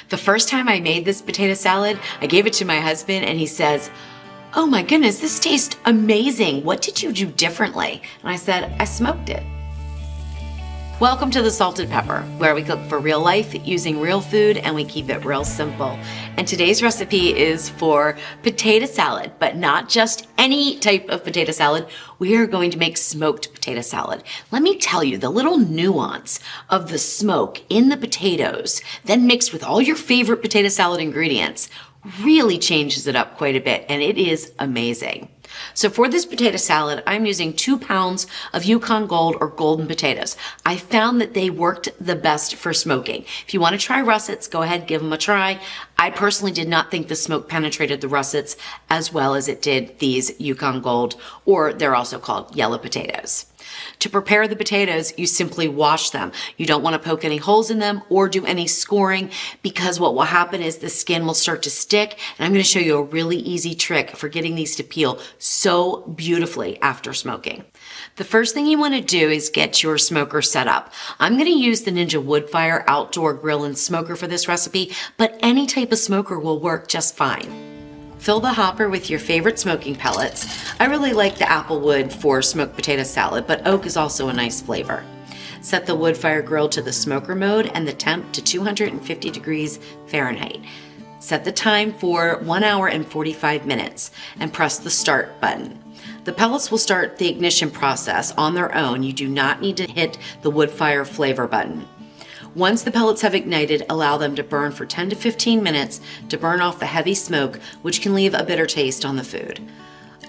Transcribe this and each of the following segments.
The first time I made this potato salad, I gave it to my husband and he says, "Oh my goodness, this tastes amazing. What did you do differently?" And I said, "I smoked it." Welcome to the Salted Pepper, where we cook for real life using real food and we keep it real simple. And today's recipe is for potato salad, but not just any type of potato salad. We are going to make smoked potato salad. Let me tell you, the little nuance of the smoke in the potatoes, then mixed with all your favorite potato salad ingredients, really changes it up quite a bit, and it is amazing. So for this potato salad, I'm using 2 pounds of Yukon Gold or golden potatoes. I found that they worked the best for smoking. If you want to try russets, go ahead, give them a try. I personally did not think the smoke penetrated the russets as well as it did these Yukon Gold, or they're also called yellow potatoes. To prepare the potatoes, you simply wash them. You don't want to poke any holes in them or do any scoring, because what will happen is the skin will start to stick. And I'm going to show you a really easy trick for getting these to peel so beautifully after smoking. The first thing you want to do is get your smoker set up. I'm going to use the Ninja Woodfire outdoor grill and smoker for this recipe, but any type of smoker will work just fine. Fill the hopper with your favorite smoking pellets. I really like the apple wood for smoked potato salad, but oak is also a nice flavor. Set the wood fire grill to the smoker mode and the temp to 250 degrees Fahrenheit. Set the time for 1 hour and 45 minutes and press the start button. The pellets will start the ignition process on their own. You do not need to hit the wood fire flavor button. Once the pellets have ignited, allow them to burn for 10 to 15 minutes to burn off the heavy smoke, which can leave a bitter taste on the food.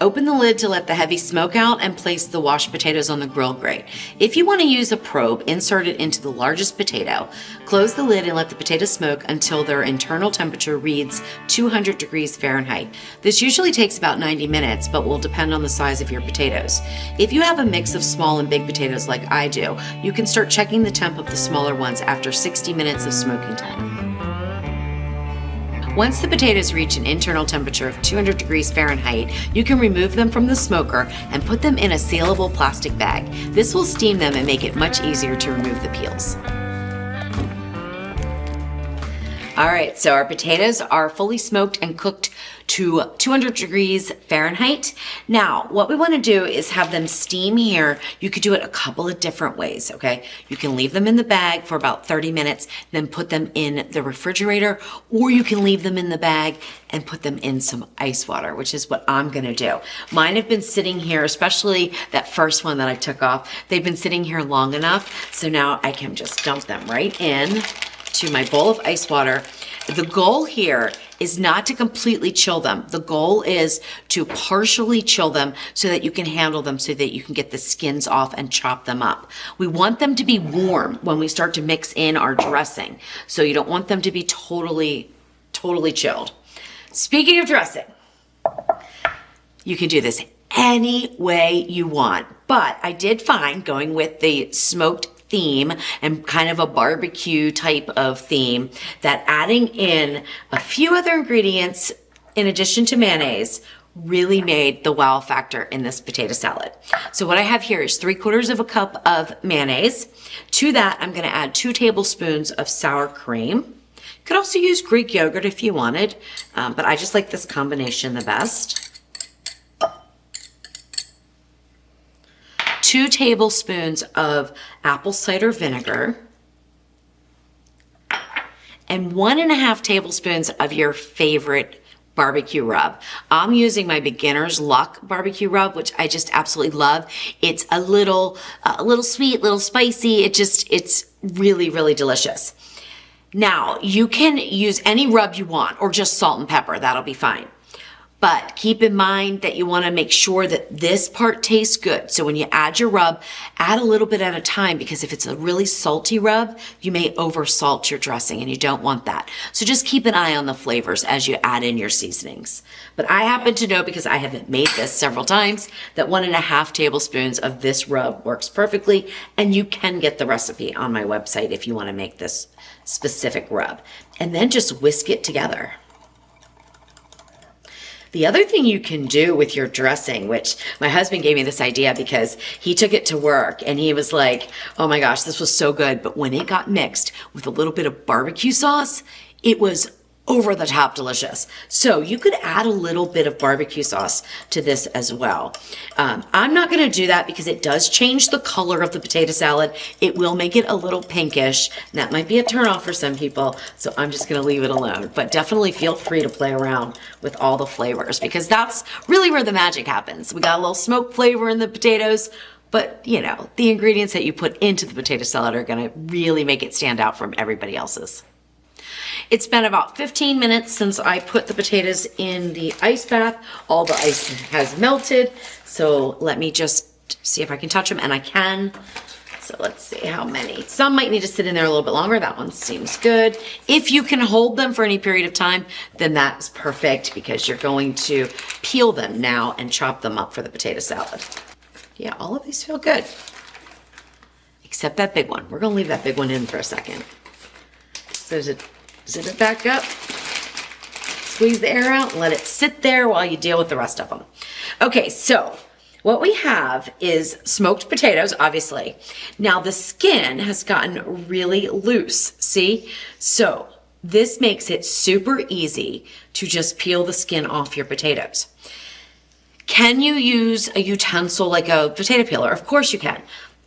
Open the lid to let the heavy smoke out and place the washed potatoes on the grill grate. If you want to use a probe, insert it into the largest potato. Close the lid and let the potatoes smoke until their internal temperature reads 200 degrees Fahrenheit. This usually takes about 90 minutes, but will depend on the size of your potatoes. If you have a mix of small and big potatoes like I do, you can start checking the temp of the smaller ones after 60 minutes of smoking time. Once the potatoes reach an internal temperature of 200 degrees Fahrenheit, you can remove them from the smoker and put them in a sealable plastic bag. This will steam them and make it much easier to remove the peels. All right, so our potatoes are fully smoked and cooked to 200 degrees Fahrenheit. Now, what we want to do is have them steam here. You could do it a couple of different ways, okay? You can leave them in the bag for about 30 minutes, then put them in the refrigerator, or you can leave them in the bag and put them in some ice water, which is what I'm gonna do. Mine have been sitting here, especially that first one that I took off. They've been sitting here long enough, so now I can just dump them right in to my bowl of ice water. The goal here is not to completely chill them. The goal is to partially chill them so that you can handle them, so that you can get the skins off and chop them up. We want them to be warm when we start to mix in our dressing. So you don't want them to be totally chilled. Speaking of dressing, you can do this any way you want, but I did find, going with the smoked theme and kind of a barbecue type of theme, that adding in a few other ingredients in addition to mayonnaise really made the wow factor in this potato salad. So what I have here is 3/4 of a cup of mayonnaise. To that, I'm going to add 2 tablespoons of sour cream. You could also use Greek yogurt if you wanted, but I just like this combination the best. 2 tablespoons of apple cider vinegar, and 1.5 tablespoons of your favorite barbecue rub. I'm using my beginner's luck barbecue rub, which I just absolutely love. It's a little sweet, a little spicy. It's really, really delicious. Now, you can use any rub you want, or just salt and pepper. That'll be fine. But keep in mind that you want to make sure that this part tastes good. So when you add your rub, add a little bit at a time, because if it's a really salty rub, you may over salt your dressing and you don't want that. So just keep an eye on the flavors as you add in your seasonings. But I happen to know, because I haven't made this several times, that 1.5 tablespoons of this rub works perfectly, and you can get the recipe on my website if you want to make this specific rub. And then just whisk it together. The other thing you can do with your dressing, which my husband gave me this idea because he took it to work and he was like, oh my gosh, this was so good. But when it got mixed with a little bit of barbecue sauce, It was over the top delicious. So you could add a little bit of barbecue sauce to this as well. I'm not gonna do that because it does change the color of the potato salad. It will make it a little pinkish, and that might be a turnoff for some people, so I'm just gonna leave it alone. But definitely feel free to play around with all the flavors because that's really where the magic happens. We got a little smoke flavor in the potatoes, but you know, the ingredients that you put into the potato salad are gonna really make it stand out from everybody else's. It's been about 15 minutes since I put the potatoes in the ice bath. All the ice has melted. So let me just see if I can touch them, and I can. So let's see how many. Some might need to sit in there a little bit longer. That one seems good. If you can hold them for any period of time, then that's perfect because you're going to peel them now and chop them up for the potato salad. Yeah, all of these feel good. Except that big one. We're gonna leave that big one in for a second. So zip it back up, squeeze the air out, and let it sit there while you deal with the rest of them. Okay, so what we have is smoked potatoes, obviously. Now the skin has gotten really loose, see? So this makes it super easy to just peel the skin off your potatoes. Can you use a utensil like a potato peeler? Of course you can.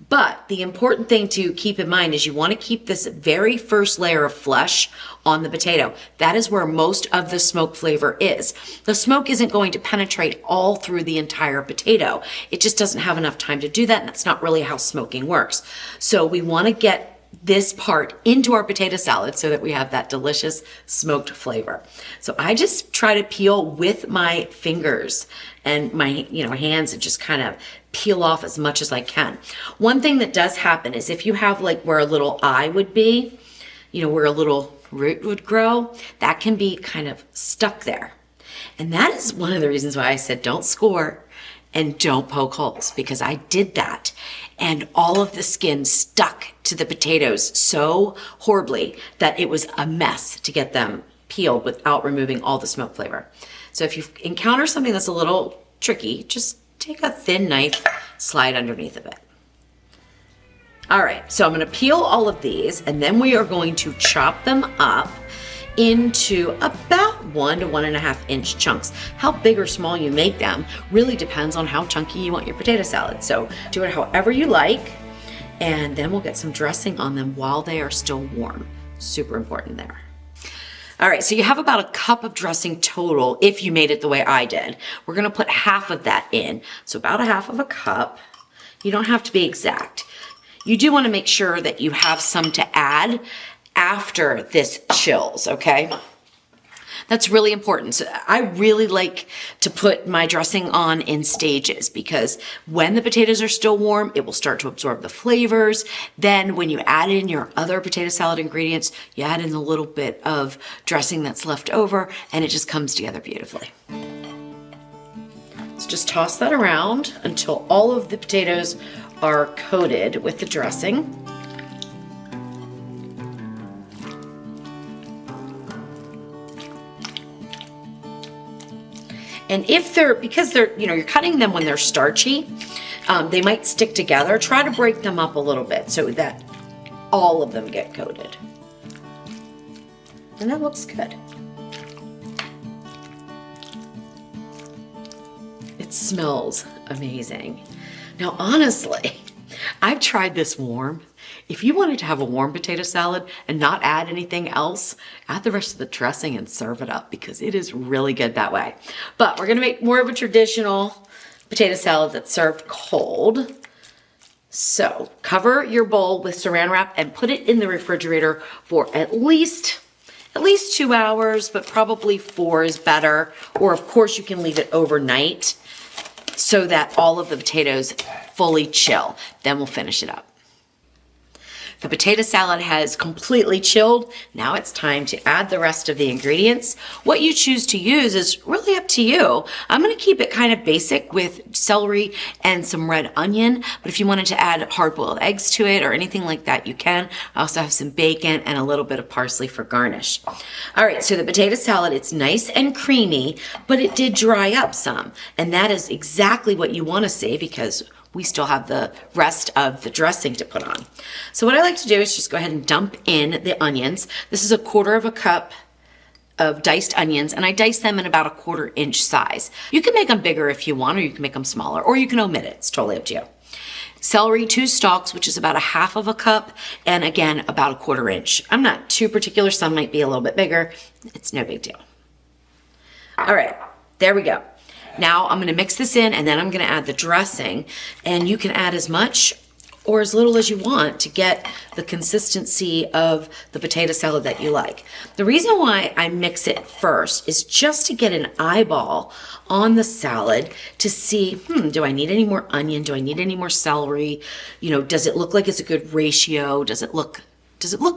But the important thing to keep in mind is you want to keep this very first layer of flesh on the potato. That is where most of the smoke flavor is. The smoke isn't going to penetrate all through the entire potato. It just doesn't have enough time to do that, and that's not really how smoking works. So we want to get this part into our potato salad so that we have that delicious smoked flavor. So I just try to peel with my fingers and my hands and just kind of peel off as much as I can. One thing that does happen is if you have like where a little eye would be, where a little root would grow, that can be kind of stuck there. And that is one of the reasons why I said don't score and don't poke holes, because I did that. And all of the skin stuck to the potatoes so horribly that it was a mess to get them peeled without removing all the smoke flavor. So if you encounter something that's a little tricky, just take a thin knife, slide underneath of it. All right, so I'm gonna peel all of these, and then we are going to chop them up into about 1 to 1.5 inch chunks. How big or small you make them really depends on how chunky you want your potato salad. So do it however you like, and then we'll get some dressing on them while they are still warm. Super important there. All right, so you have about a cup of dressing total if you made it the way I did. We're gonna put half of that in, so about a half of a cup. You don't have to be exact. You do wanna make sure that you have some to add after this chills, okay? That's really important. So I really like to put my dressing on in stages because when the potatoes are still warm, it will start to absorb the flavors. Then when you add in your other potato salad ingredients, you add in a little bit of dressing that's left over and it just comes together beautifully. So just toss that around until all of the potatoes are coated with the dressing. And because you're cutting them when they're starchy, they might stick together. Try to break them up a little bit so that all of them get coated. And that looks good. It smells amazing. Now, honestly, I've tried this warm. If you wanted to have a warm potato salad and not add anything else, add the rest of the dressing and serve it up because it is really good that way. But we're gonna make more of a traditional potato salad that's served cold. So cover your bowl with saran wrap and put it in the refrigerator for at least 2 hours, but probably 4 is better. Or of course you can leave it overnight so that all of the potatoes fully chill. Then we'll finish it up. The potato salad has completely chilled. Now it's time to add the rest of the ingredients. What you choose to use is really up to you. I'm gonna keep it kind of basic with celery and some red onion, but if you wanted to add hard-boiled eggs to it or anything like that, you can. I also have some bacon and a little bit of parsley for garnish. All right, so the potato salad, it's nice and creamy, but it did dry up some, and that is exactly what you wanna see because we still have the rest of the dressing to put on. So what I like to do is just go ahead and dump in the onions. This is a 1/4 cup of diced onions, and I dice them in about a 1/4 inch size. You can make them bigger if you want, or you can make them smaller, or you can omit it. It's totally up to you. Celery, 2 stalks, which is about a 1/2 cup, and again, about a 1/4 inch. I'm not too particular, some might be a little bit bigger. It's no big deal. All right, there we go. Now I'm gonna mix this in, and then I'm gonna add the dressing, and you can add as much or as little as you want to get the consistency of the potato salad that you like. The reason why I mix it first is just to get an eyeball on the salad to see, do I need any more onion? Do I need any more celery? You know, does it look like it's a good ratio? Does it look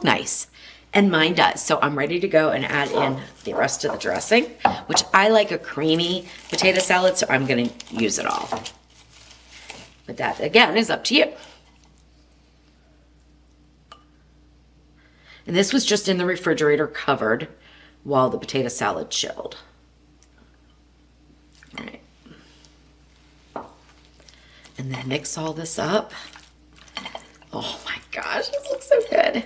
nice? And mine does. So I'm ready to go and add in the rest of the dressing, which I like a creamy potato salad, so I'm gonna use it all. But that, again, is up to you. And this was just in the refrigerator covered while the potato salad chilled. All right. And then mix all this up. Oh my gosh, this looks so good.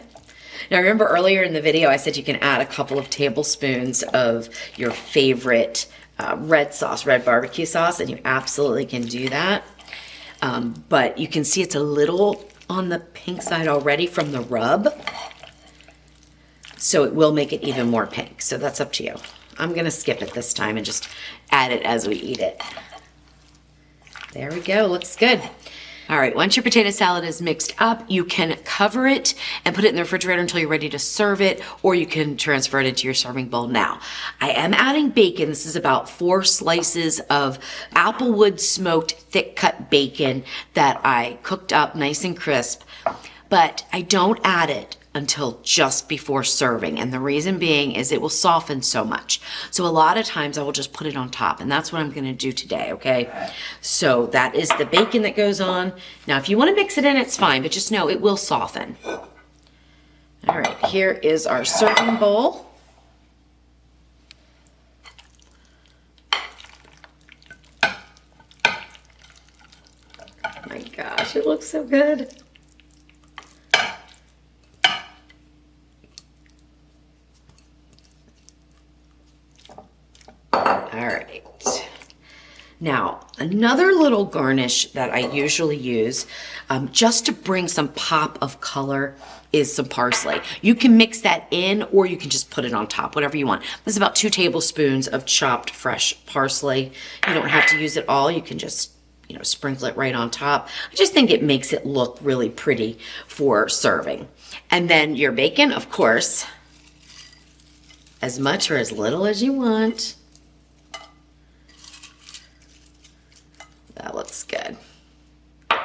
Now remember earlier in the video I said you can add a couple of tablespoons of your favorite red barbecue sauce, and you absolutely can do that. But you can see it's a little on the pink side already from the rub. So it will make it even more pink. So that's up to you. I'm gonna skip it this time and just add it as we eat it. There we go, looks good. All right, once your potato salad is mixed up, you can cover it and put it in the refrigerator until you're ready to serve it, or you can transfer it into your serving bowl now. I am adding bacon. This is about 4 slices of applewood smoked thick cut bacon that I cooked up nice and crisp, but I don't add it until just before serving. And the reason being is it will soften so much. So a lot of times I will just put it on top, and that's what I'm gonna do today, okay? So that is the bacon that goes on. Now, if you wanna mix it in, it's fine, but just know it will soften. All right, here is our serving bowl. Oh my gosh, it looks so good. All right. Now, another little garnish that I usually use just to bring some pop of color is some parsley. You can mix that in, or you can just put it on top, whatever you want. This is about 2 tablespoons of chopped fresh parsley. You don't have to use it all. You can just, you know, sprinkle it right on top. I just think it makes it look really pretty for serving. And then your bacon, of course, as much or as little as you want. That looks good. All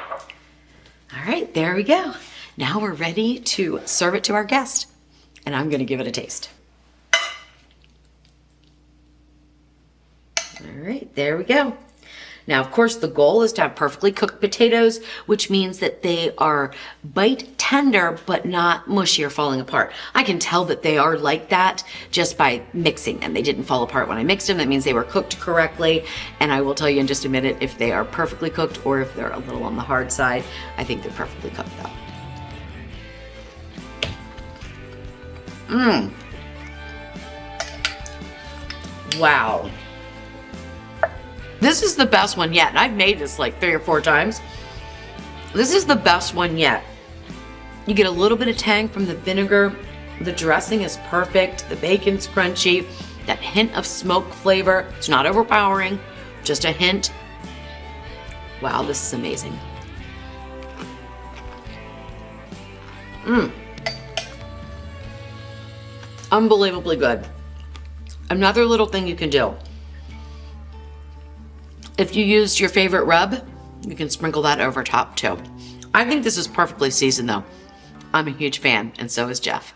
right, there we go. Now we're ready to serve it to our guest, and I'm gonna give it a taste. All right, there we go. Now, of course, the goal is to have perfectly cooked potatoes, which means that they are bite tender, but not mushy or falling apart. I can tell that they are like that just by mixing them. They didn't fall apart when I mixed them. That means they were cooked correctly. And I will tell you in just a minute if they are perfectly cooked or if they're a little on the hard side. I think they're perfectly cooked though. Wow. This is the best one yet. And I've made this like 3 or 4 times. This is the best one yet. You get a little bit of tang from the vinegar. The dressing is perfect. The bacon's crunchy. That hint of smoke flavor. It's not overpowering, just a hint. Wow, this is amazing. Unbelievably good. Another little thing you can do. If you used your favorite rub, you can sprinkle that over top too. I think this is perfectly seasoned though. I'm a huge fan, and so is Jeff.